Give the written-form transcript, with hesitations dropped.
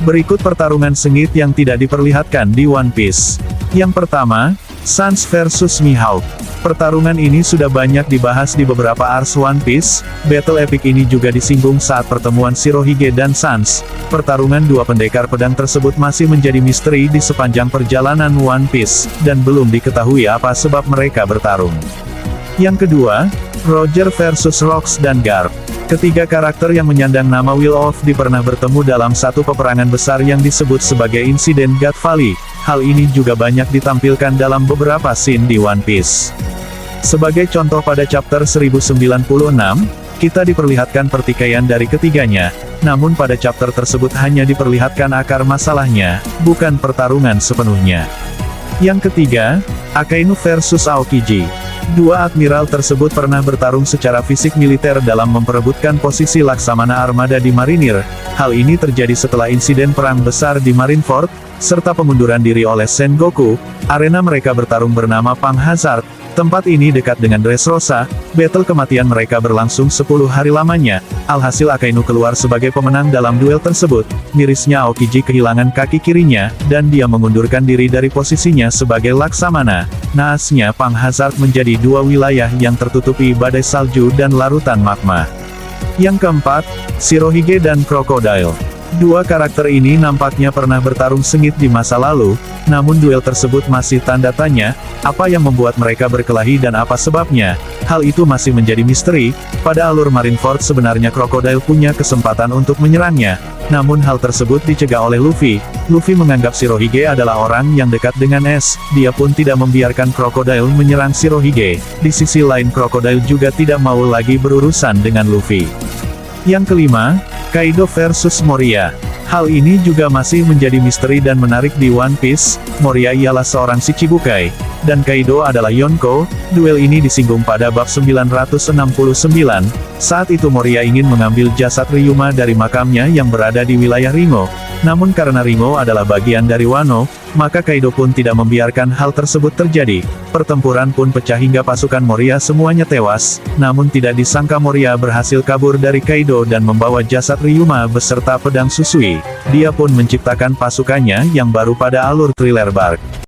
Berikut pertarungan sengit yang tidak diperlihatkan di One Piece. Yang pertama, Sans versus Mihawk. Pertarungan ini sudah banyak dibahas di beberapa ars One Piece. Battle epic ini juga disinggung saat pertemuan Shirohige dan Sans. Pertarungan dua pendekar pedang tersebut masih menjadi misteri di sepanjang perjalanan One Piece, dan belum diketahui apa sebab mereka bertarung. Yang kedua, Roger versus Rocks dan Garp. Ketiga karakter yang menyandang nama Will of the pernah bertemu dalam satu peperangan besar yang disebut sebagai insiden God Valley. Hal ini juga banyak ditampilkan dalam beberapa scene di One Piece. Sebagai contoh pada chapter 1096, kita diperlihatkan pertikaian dari ketiganya, namun pada chapter tersebut hanya diperlihatkan akar masalahnya, bukan pertarungan sepenuhnya. Yang ketiga, Akainu versus Aokiji. Dua admiral tersebut pernah bertarung secara fisik militer dalam memperebutkan posisi Laksamana Armada di Marinir. Hal ini terjadi setelah insiden perang besar di Marineford, serta pengunduran diri oleh Sengoku. Arena mereka bertarung bernama Pang Hazard. Tempat ini dekat dengan Dressrosa. Battle kematian mereka berlangsung 10 hari lamanya. Alhasil Akainu keluar sebagai pemenang dalam duel tersebut. Mirisnya Aokiji kehilangan kaki kirinya, dan dia mengundurkan diri dari posisinya sebagai Laksamana. Naasnya Pang Hazard menjadi dua wilayah yang tertutupi badai salju dan larutan magma. Yang keempat, Shirohige dan Crocodile. Dua karakter ini nampaknya pernah bertarung sengit di masa lalu, namun duel tersebut masih tanda tanya, apa yang membuat mereka berkelahi dan apa sebabnya. Hal itu masih menjadi misteri. Pada alur Marineford sebenarnya Crocodile punya kesempatan untuk menyerangnya, namun hal tersebut dicegah oleh Luffy. Luffy menganggap Shirohige adalah orang yang dekat dengan es, dia pun tidak membiarkan Crocodile menyerang Shirohige. Di sisi lain Crocodile juga tidak mau lagi berurusan dengan Luffy. Yang kelima, Kaido versus Moria. Hal ini juga masih menjadi misteri dan menarik di One Piece. Moria ialah seorang Shichibukai, dan Kaido adalah Yonko. Duel ini disinggung pada bab 969. Saat itu Moria ingin mengambil jasad Ryuma dari makamnya yang berada di wilayah Ringo. Namun karena Ringo adalah bagian dari Wano, maka Kaido pun tidak membiarkan hal tersebut terjadi. Pertempuran pun pecah hingga pasukan Moria semuanya tewas, namun tidak disangka Moria berhasil kabur dari Kaido dan membawa jasad Ryuma beserta pedang Susui. Dia pun menciptakan pasukannya yang baru pada alur Thriller Bark.